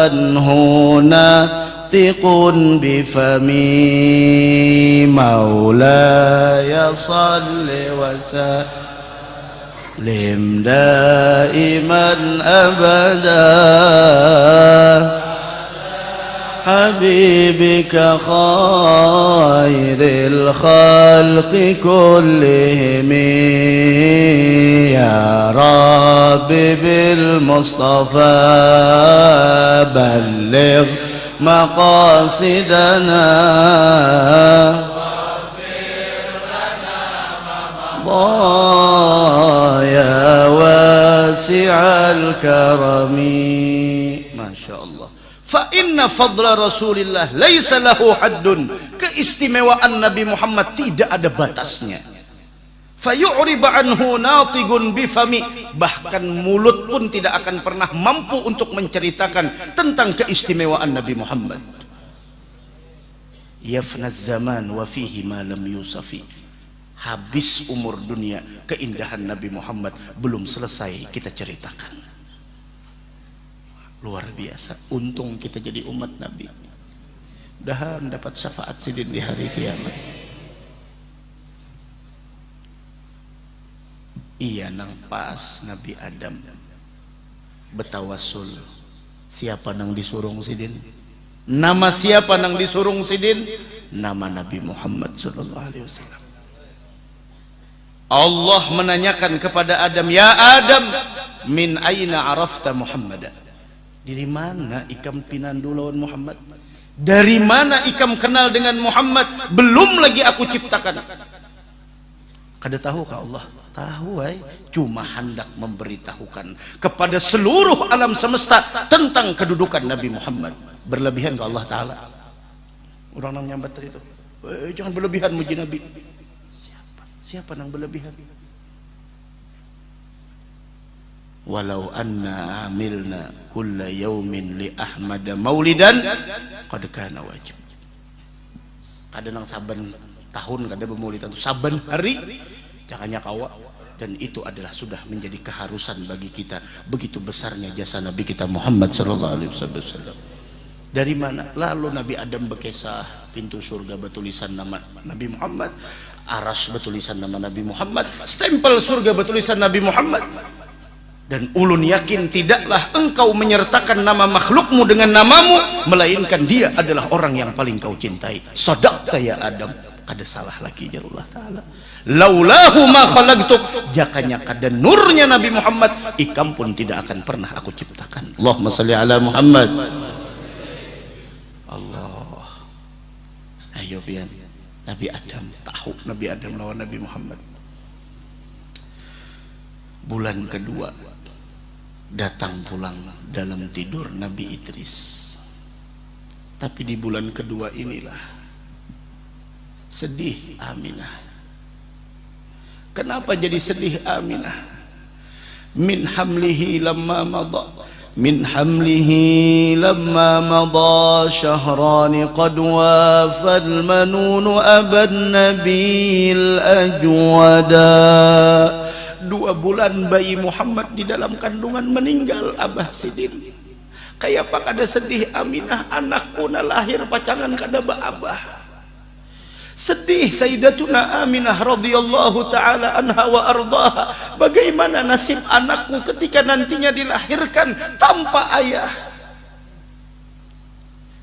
anhu natiqun bifami maulaya salli wa sallim دائما أبدا حبيبك خير الخلق كلهم يا رب بالمصطفى بلغ مقاصدنا ya wasi'al karami. Masya Allah. Fa inna fadla Rasulillah laisa lahu haddun. Keistimewaan Nabi Muhammad tidak ada batasnya. Fayu'rib anhu natigun bifami. Bahkan mulut pun tidak akan pernah mampu untuk menceritakan tentang keistimewaan Nabi Muhammad. Yafnaz zaman wa fihi ma lam yusafi. Habis umur dunia, keindahan Nabi Muhammad belum selesai kita ceritakan. Luar biasa, untung kita jadi umat Nabi. Mudahan dapat syafaat sidin di hari kiamat. Iya nang pas Nabi Adam betawassul. Siapa nang disurung sidin? Nama siapa nang disurung sidin? Nama Nabi Muhammad sallallahu alaihi wasallam. Allah menanyakan kepada Adam, ya Adam, min aina arafta Muhammad? Dari mana ikam pinandu lawan Muhammad? Dari mana ikam kenal dengan Muhammad? Belum lagi aku ciptakan. Kada tahu kah Allah? Tahu, cuma hendak memberitahukan kepada seluruh alam semesta tentang kedudukan Nabi Muhammad. Berlebihan ke Allah Ta'ala. Orang nang nyambat tadi itu, jangan berlebihan muji Nabi. Siapa yang berlebihan? Walau anna amilna kulla yaumin li Ahmad maulidan qad kana wajib. Kadang saben tahun kada bemulitan saben hari jangannya kawa, dan itu adalah sudah menjadi keharusan bagi kita. Begitu besarnya jasa Nabi kita Muhammad sallallahu alaihi wasallam. Dari mana? Lalu Nabi Adam bekesah, pintu surga bertulisan nama Nabi Muhammad, aras bertulisan nama Nabi Muhammad, stempel surga bertulisan Nabi Muhammad. Dan ulun yakin tidaklah engkau menyertakan nama makhlukmu dengan namamu, melainkan dia adalah orang yang paling kau cintai. Sadaqta ya Adam, kada salah lagi ya Allah Ta'ala. Laulahu ma khalaqtuk, jakanya kada nurnya Nabi Muhammad, ikam pun tidak akan pernah aku ciptakan. Allahumma salli ala Muhammad. Allah. Ayo pian, Nabi Adam tahu Nabi Adam lawan Nabi Muhammad. Bulan kedua datang pulang dalam tidur Nabi Idris. Tapi di bulan kedua inilah sedih Aminah. Kenapa jadi sedih Aminah? Min hamlihi lamma madha, min hamlihi lamma madha syahrani qad wafal manunu aban nabil ajwada. 2 bulan bayi Muhammad di dalam kandungan meninggal Abah Sidin. Kayak apa kada sedih Aminah, anakku na lahir pacangan kada Abah. Sedih Sayyidatuna Aminah radhiyallahu taala anha wa ardhaha. Bagaimana nasib anakku ketika nantinya dilahirkan tanpa ayah.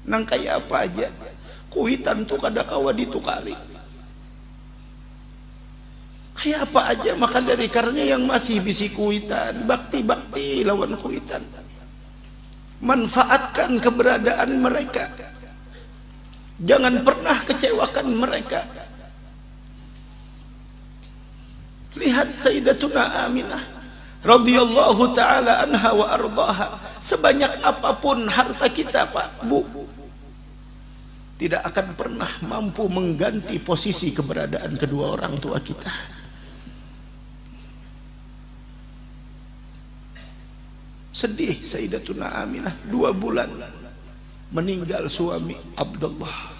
Nang kayak apa aja kuitan tu kada kawa ditukari. Kayak apa aja maka dari karena yang masih bisi kuitan, bakti-bakti lawan kuitan. Manfaatkan keberadaan mereka. Jangan pernah kecewakan mereka. Lihat Sayyidatuna Aminah radhiyallahu taala anha wa ardhaha, sebanyak apapun harta kita Pak Bu, tidak akan pernah mampu mengganti posisi keberadaan kedua orang tua kita. Sedih Sayyidatuna Aminah, 2 bulan meninggal suami Abdullah.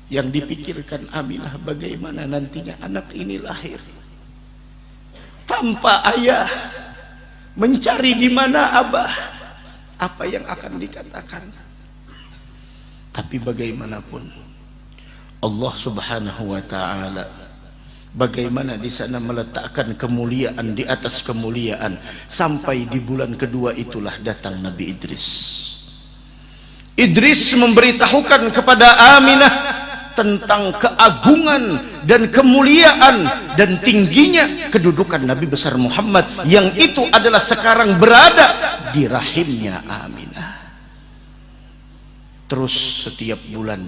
Yang dipikirkan Aminah bagaimana nantinya anak ini lahir tanpa ayah, mencari di mana abah, apa yang akan dikatakan. Tapi bagaimanapun Allah Subhanahu wa taala bagaimana di sana meletakkan kemuliaan di atas kemuliaan, sampai di bulan kedua itulah datang Nabi Idris. Idris memberitahukan kepada Aminah tentang keagungan dan kemuliaan dan tingginya kedudukan Nabi besar Muhammad, yang itu adalah sekarang berada di rahimnya Aminah. Terus setiap bulan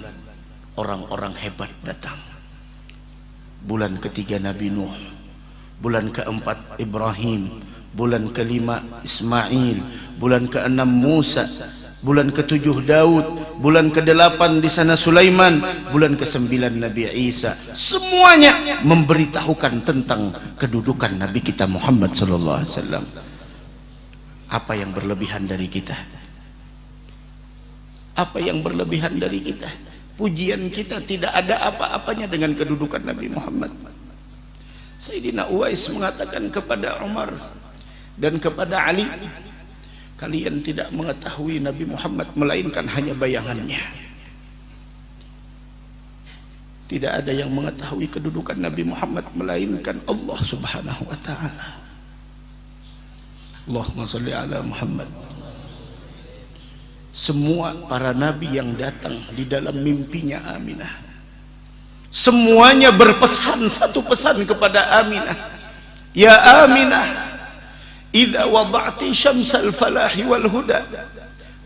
orang-orang hebat datang. Bulan ketiga Nabi Nuh, bulan keempat Ibrahim, bulan kelima Ismail, bulan keenam Musa, bulan ketujuh Daud, bulan kedelapan di sana Sulaiman, bulan kesembilan Nabi Isa. Semuanya memberitahukan tentang kedudukan Nabi kita Muhammad sallallahu alaihi wasallam. Apa yang berlebihan dari kita? Apa yang berlebihan dari kita? Pujian kita tidak ada apa-apanya dengan kedudukan Nabi Muhammad. Sayyidina Uwais mengatakan kepada Umar dan kepada Ali, kalian tidak mengetahui Nabi Muhammad melainkan hanya bayangannya. Tidak ada yang mengetahui kedudukan Nabi Muhammad melainkan Allah Subhanahu wa taala. Allahumma shalli ala Muhammad. Semua para nabi yang datang di dalam mimpinya Aminah, semuanya berpesan satu pesan kepada Aminah. Ya Aminah, idza wada'ti syamsal falahi wal huda.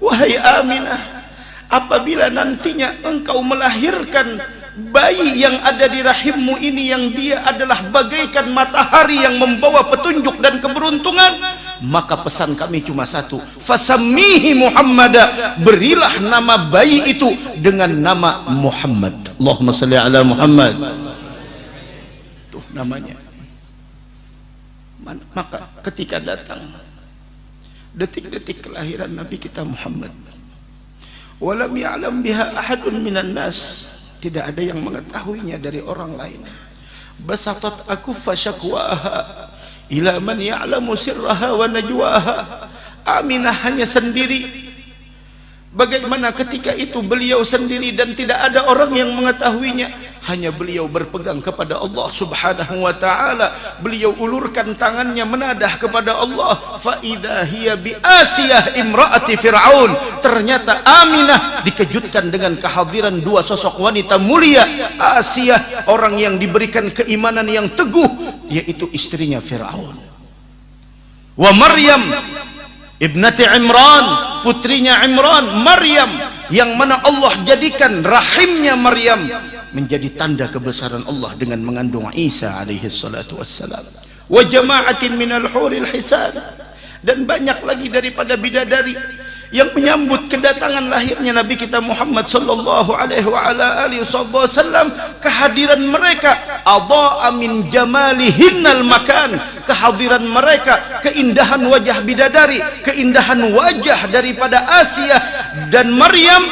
Wahai Aminah, apabila nantinya engkau melahirkan bayi yang ada di rahimmu ini, yang dia adalah bagaikan matahari yang membawa petunjuk dan keberuntungan, maka pesan kami cuma satu, fasammihi Muhammada, berilah nama bayi itu dengan nama Muhammad. Allahumma salli ala Muhammad. Tuh namanya. Maka ketika datang detik-detik kelahiran Nabi kita Muhammad, Walam ya'lam biha ahadun minan nas, tidak ada yang mengetahuinya dari orang lain. Basatat akuffa syakwaha ila man ya'lamu sirraha wa najwaha. Aminah hanya sendiri. Bagaimana ketika itu beliau sendiri dan tidak ada orang yang mengetahuinya, hanya beliau berpegang kepada Allah Subhanahu wa taala. Beliau ulurkan tangannya menadah kepada Allah, fa idza hiya bi Asiyah imraati Fir'aun. Ternyata Aminah dikejutkan dengan kehadiran dua sosok wanita mulia. Asiyah, orang yang diberikan keimanan yang teguh, yaitu istrinya Fir'aun. Wa Maryam ibnati Imran, putrinya Imran, Maryam, yang mana Allah jadikan rahimnya Maryam menjadi tanda kebesaran Allah dengan mengandung Isa alaihi salatu wassalam. Wa jama'atin minal huril hisan, dan banyak lagi daripada bidadari yang menyambut kedatangan lahirnya Nabi kita Muhammad sallallahu alaihi wa ala alihi wasallam. Kehadiran mereka adha'a min jamalihinnal makan, kehadiran mereka, keindahan wajah bidadari, keindahan wajah daripada Asiyah dan Maryam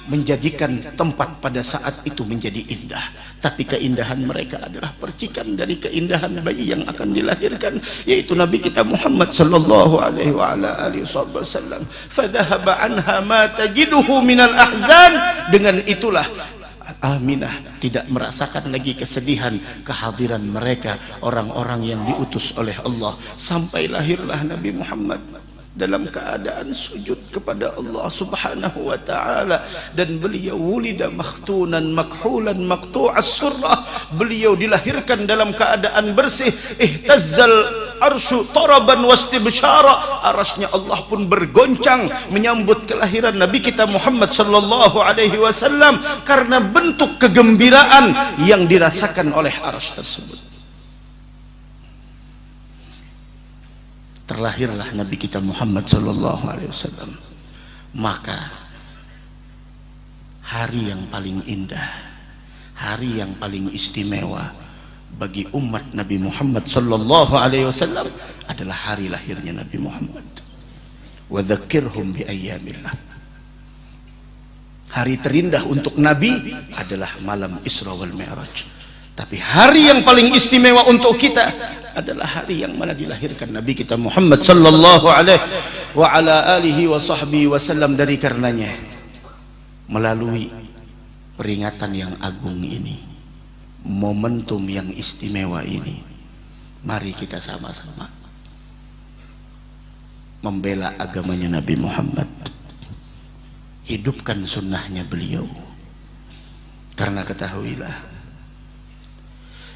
menjadikan tempat pada saat itu menjadi indah. Tapi keindahan mereka adalah percikan dari keindahan bayi yang akan dilahirkan, yaitu Nabi kita Muhammad sallallahu alaihi wa ala alihi wasallam. Fadhahaba anha ma tajiduhu minal ahzan. Dengan itulah Aminah tidak merasakan lagi kesedihan kehadiran mereka, orang-orang yang diutus oleh Allah. Sampai lahirlah Nabi Muhammad dalam keadaan sujud kepada Allah Subhanahu wa taala, dan beliau wulida makhtunan makhulan maqtu'as surrah. Beliau dilahirkan dalam keadaan bersih. Ihtazzal arsyu taraban wastibsyara, arasnya Allah pun bergoncang menyambut kelahiran Nabi kita Muhammad sallallahu alaihi wasallam karena bentuk kegembiraan yang dirasakan oleh aras tersebut. Terlahirlah Nabi kita Muhammad sallallahu alaihi wasallam. Maka hari yang paling indah, hari yang paling istimewa bagi umat Nabi Muhammad sallallahu alaihi wasallam adalah hari lahirnya Nabi Muhammad. Wa dzakirhum bi ayyamillah. Hari terindah untuk Nabi adalah malam Isra wal Mi'raj. Tapi hari yang paling istimewa untuk kita adalah hari yang mana dilahirkan Nabi kita Muhammad sallallahu alaihi wa ala alihi wa sahbihi wasallam. Dari karenanya, melalui peringatan yang agung ini, momentum yang istimewa ini, mari kita sama-sama membela agamanya Nabi Muhammad, hidupkan sunnahnya beliau. Karena ketahuilah,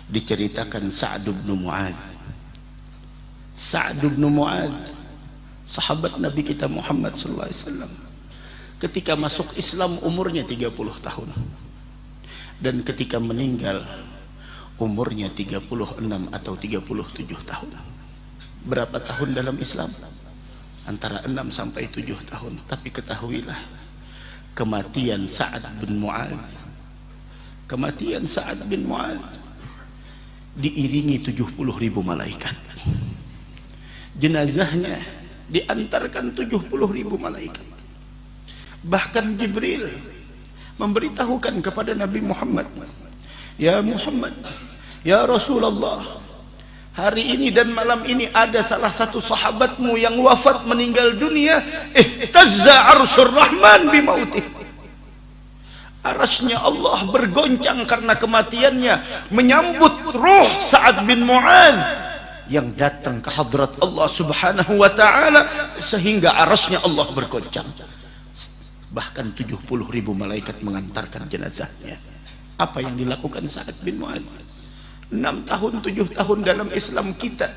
diceritakan Sa'd bin Mu'adz. Sa'd bin Mu'adz, sahabat Nabi kita Muhammad sallallahu alaihi wasallam, ketika masuk Islam umurnya 30 tahun, dan ketika meninggal umurnya 36 atau 37 tahun. Berapa tahun dalam Islam? Antara 6 sampai 7 tahun. Tapi ketahuilah, kematian Sa'd bin Mu'adz, kematian Sa'd bin Mu'adz diiringi 70.000 malaikat. Jenazahnya diantarkan 70.000 malaikat. Bahkan Jibril memberitahukan kepada Nabi Muhammad, ya Muhammad, ya Rasulullah, hari ini dan malam ini ada salah satu sahabatmu yang wafat, meninggal dunia. Ihtazza arsyur rahman bimautih. Arasnya Allah bergoncang karena kematiannya, menyambut ruh Sa'd bin Mu'adz yang datang ke hadrat Allah Subhanahu wa ta'ala, sehingga arasnya Allah bergoncang. Bahkan 70.000 malaikat mengantarkan jenazahnya. Apa yang dilakukan Sa'd bin Mu'adz? 6 tahun 7 tahun dalam Islam kita,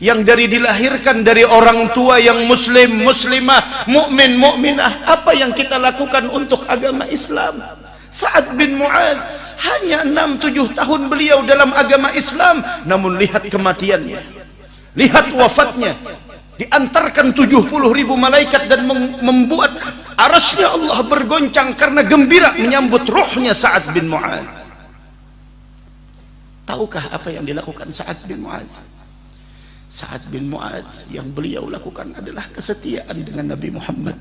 yang dari dilahirkan dari orang tua yang muslim, muslimah, mukmin, mukminah, apa yang kita lakukan untuk agama Islam? Sa'd bin Mu'adz hanya 6-7 tahun beliau dalam agama Islam, namun lihat kematiannya, lihat wafatnya, diantarkan 70.000 malaikat dan membuat arasnya Allah bergoncang karena gembira menyambut ruhnya Sa'd bin Mu'adz. Tahukah apa yang dilakukan Sa'd bin Mu'adz? Sa'd bin Mu'adz yang beliau lakukan adalah kesetiaan dengan Nabi Muhammad.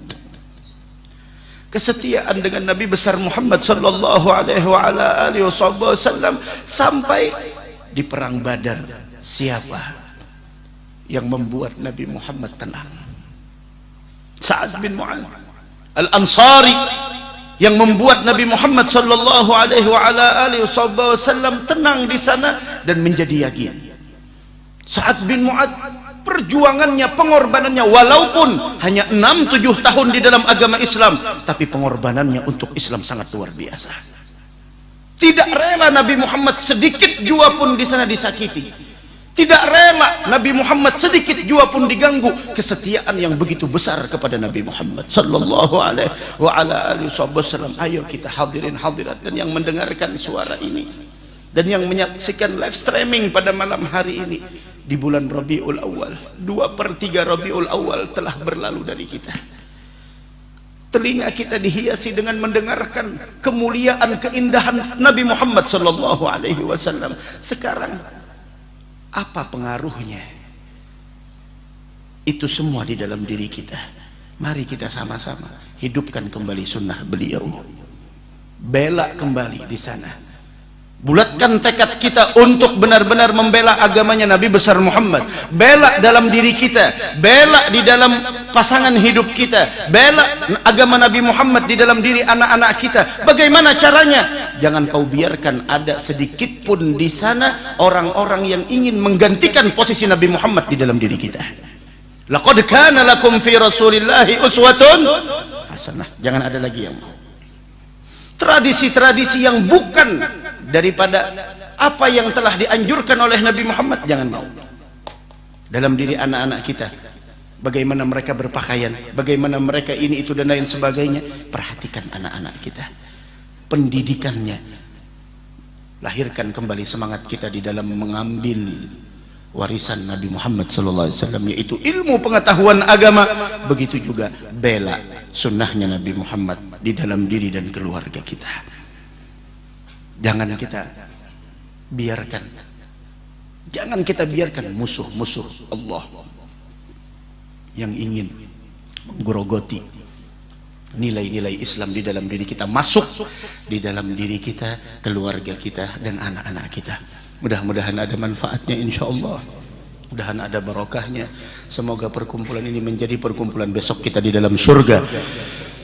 kesetiaan dengan Nabi besar Muhammad sallallahu alaihi wa ala alihi wasallam sampai di perang Badar. Siapa yang membuat Nabi Muhammad tenang? Sa'ad bin Mu'adz Al-Ansari yang membuat Nabi Muhammad sallallahu alaihi wa ala alihi wasallam tenang di sana dan menjadi yakin. Sa'ad bin Mu'adz, perjuangannya, pengorbanannya, walaupun hanya 6-7 tahun di dalam agama Islam, tapi pengorbanannya untuk Islam sangat luar biasa. Tidak rela Nabi Muhammad sedikit jua pun di sana disakiti. Tidak rela Nabi Muhammad sedikit jua pun diganggu. Kesetiaan yang begitu besar kepada Nabi Muhammad sallallahu alaihi wa ala alihi wasallam. Ayo kita hadirin hadirat dan yang mendengarkan suara ini dan yang menyaksikan live streaming pada malam hari ini, di bulan Rabiul Awal, 2/3 Rabiul Awal telah berlalu dari kita. Telinga kita dihiasi dengan mendengarkan kemuliaan, keindahan Nabi Muhammad sallallahu alaihi wasallam. Sekarang apa pengaruhnya? Itu semua di dalam diri kita. Mari kita sama-sama hidupkan kembali sunnah beliau, bela kembali di sana. Bulatkan tekad kita untuk benar-benar membela agamanya Nabi besar Muhammad. Bela dalam diri kita, bela di dalam pasangan hidup kita, bela agama Nabi Muhammad di dalam diri anak-anak kita. Bagaimana caranya? Jangan kau biarkan ada sedikit pun di sana orang-orang yang ingin menggantikan posisi Nabi Muhammad di dalam diri kita. Laqad kana lakum fi Rasulillahi uswatun hasanah. Jangan ada lagi yang mau tradisi-tradisi yang bukan daripada apa yang telah dianjurkan oleh Nabi Muhammad. Jangan mau dalam diri anak-anak kita. Bagaimana mereka berpakaian, bagaimana mereka ini itu dan lain sebagainya. Perhatikan anak-anak kita, pendidikannya. Lahirkan kembali semangat kita di dalam mengambil warisan Nabi Muhammad SAW, yaitu ilmu pengetahuan agama. Begitu juga bela sunnahnya Nabi Muhammad di dalam diri dan keluarga kita. Jangan kita biarkan musuh-musuh Allah yang ingin menggerogoti nilai-nilai Islam di dalam diri kita masuk di dalam diri kita, keluarga kita dan anak-anak kita. Mudah-mudahan ada manfaatnya insyaallah. Mudah-mudahan ada barokahnya. Semoga perkumpulan ini menjadi perkumpulan besok kita di dalam surga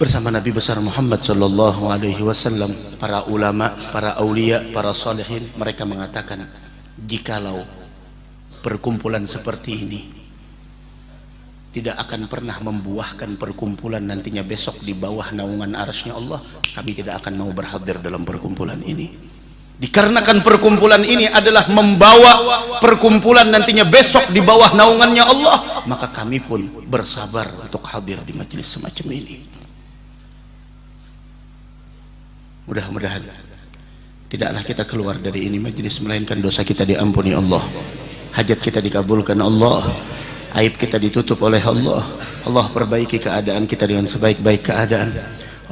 bersama Nabi besar Muhammad sallallahu alaihi wasallam. Para ulama, para aulia, para salihin, mereka mengatakan jikalau perkumpulan seperti ini tidak akan pernah membuahkan perkumpulan nantinya besok di bawah naungan arsy-Nya Allah, kami tidak akan mau berhadir dalam perkumpulan ini. Dikarenakan perkumpulan ini adalah membawa perkumpulan nantinya besok di bawah naungannya Allah, maka kami pun bersabar untuk hadir di majelis semacam ini. Mudah-mudahan tidaklah kita keluar dari ini majelis melainkan dosa kita diampuni Allah, hajat kita dikabulkan Allah, aib kita ditutup oleh Allah. Allah perbaiki keadaan kita dengan sebaik-baik keadaan.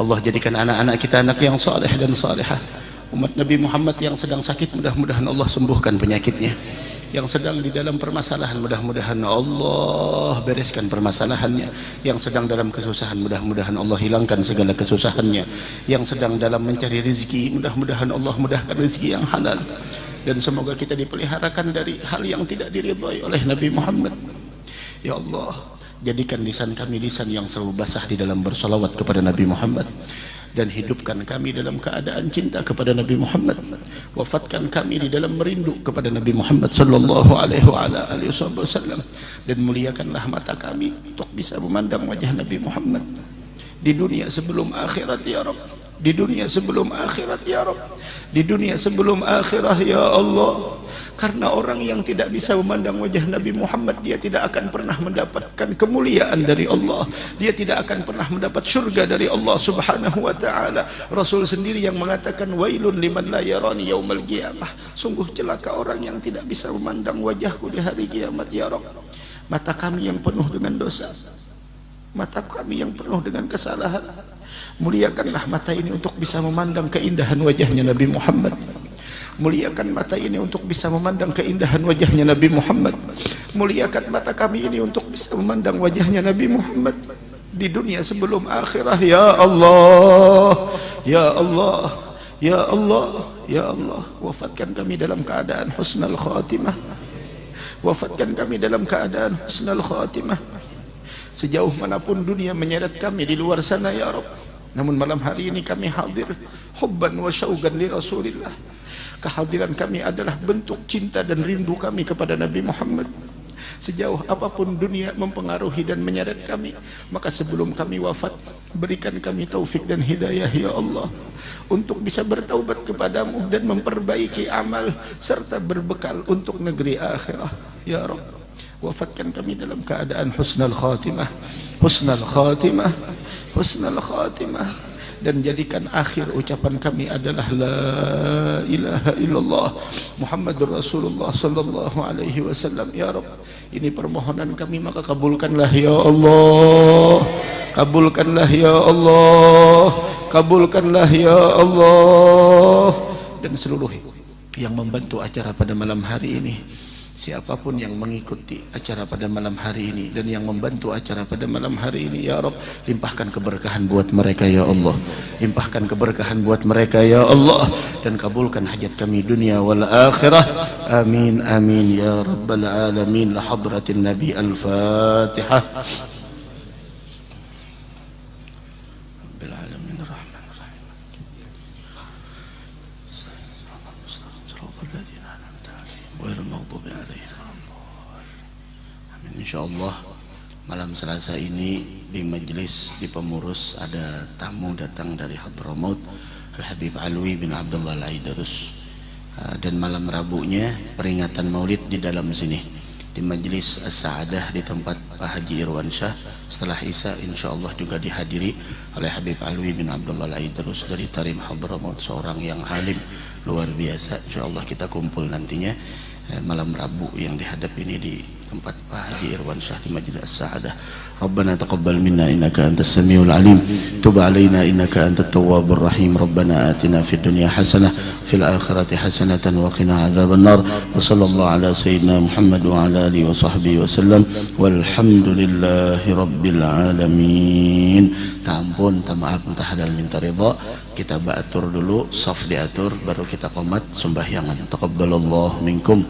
Allah jadikan anak-anak kita anak yang saleh dan salihah. Umat Nabi Muhammad yang sedang sakit, mudah-mudahan Allah sembuhkan penyakitnya. Yang sedang di dalam permasalahan, mudah-mudahan Allah bereskan permasalahannya. Yang sedang dalam kesusahan, mudah-mudahan Allah hilangkan segala kesusahannya. Yang sedang dalam mencari rezeki, mudah-mudahan Allah mudahkan rezeki yang halal. Dan semoga kita dipeliharakan dari hal yang tidak diridhai oleh Nabi Muhammad. Ya Allah, jadikan lisan kami lisan yang selalu basah di dalam bersalawat kepada Nabi Muhammad, dan hidupkan kami dalam keadaan cinta kepada Nabi Muhammad. Wafatkan kami di dalam merindu kepada Nabi Muhammad sallallahu alaihi wasallam, dan muliakanlah mata kami untuk bisa memandang wajah Nabi Muhammad di dunia sebelum akhirat ya Rabb, di dunia sebelum akhirat ya Rabb, di dunia sebelum akhirat ya Allah. Karena orang yang tidak bisa memandang wajah Nabi Muhammad, dia tidak akan pernah mendapatkan kemuliaan dari Allah, dia tidak akan pernah mendapat surga dari Allah subhanahu wa ta'ala. Rasul sendiri yang mengatakan wailun liman la yarani yaumal qiyamah, sungguh celaka orang yang tidak bisa memandang wajahku di hari kiamat ya Rabb. Mata kami yang penuh dengan dosa, mata kami yang penuh dengan kesalahan, muliakanlah mata ini untuk bisa memandang keindahan wajahnya Nabi Muhammad. Muliakan mata ini untuk bisa memandang keindahan wajahnya Nabi Muhammad. Muliakan mata kami ini untuk bisa memandang wajahnya Nabi Muhammad di dunia sebelum akhirah. Ya Allah, ya Allah, ya Allah, ya Allah, wafatkan kami dalam keadaan husnul khatimah, wafatkan kami dalam keadaan husnul khatimah. Sejauh manapun dunia menyeret kami di luar sana ya Rabb, namun malam hari ini kami hadir hubban wa syauqan li Rasulillah. Kehadiran kami adalah bentuk cinta dan rindu kami kepada Nabi Muhammad. Sejauh apapun dunia mempengaruhi dan menyeret kami, maka sebelum kami wafat, berikan kami taufik dan hidayah ya Allah, untuk bisa bertaubat kepadamu dan memperbaiki amal serta berbekal untuk negeri akhirah ya Rabb. Wafatkan kami dalam keadaan husnul khatimah, husnul khatimah, husnul khatimah, dan jadikan akhir ucapan kami adalah la ilaha illallah Muhammadur Rasulullah sallallahu alaihi wasallam ya Rabb. Ini permohonan kami, maka kabulkanlah ya Allah, kabulkanlah ya Allah, kabulkanlah ya Allah. Dan seluruh yang membantu acara pada malam hari ini, siapapun yang mengikuti acara pada malam hari ini dan yang membantu acara pada malam hari ini ya Rabb, limpahkan keberkahan buat mereka ya Allah, limpahkan keberkahan buat mereka ya Allah, dan kabulkan hajat kami dunia wal akhirah. Amin amin ya rabbal alamin. La hadratin nabi. Al-Fatihah. Rabbil alamin arrahmanir rahim. Shiratal ladzina an'amta 'alaihim ghairil maghdubi 'alaihim. Amin. Insyaallah malam Selasa ini di majelis di pemurus ada tamu datang dari Hadramaut, Al-Habib Alwi bin Abdullah Al-Aidarus. Dan malam Rabunya peringatan Maulid di dalam sini di majelis As-Sa'adah di tempat Pak Haji Irwan Syah. Setelah Isya insyaallah juga dihadiri oleh Habib Alwi bin Abdullah Al-Aidarus dari Tarim Hadramaut, seorang yang alim luar biasa. Insyaallah kita kumpul nantinya malam Rabu yang dihadap ini di tempat Pak Haji Irwan Syah di Majelis As-Sa'adah. Rabbana taqabbal minna innaka antas samiul alim, tub alaina innaka antat tawwabur rahim. Rabbana atina fid dunya hasanah fil akhirati hasanatan wa qina adzabannar. Wa sallallahu ala sayyidina Muhammad wa ala alihi wa sahbihi wasallam. Walhamdulillahi rabbil alamin. Tampun, maaf, minta hadal, minta ridha. Kita ba'atur dulu, saf diatur, baru kita qomat sembahyangan. Taqabbalallahu minkum.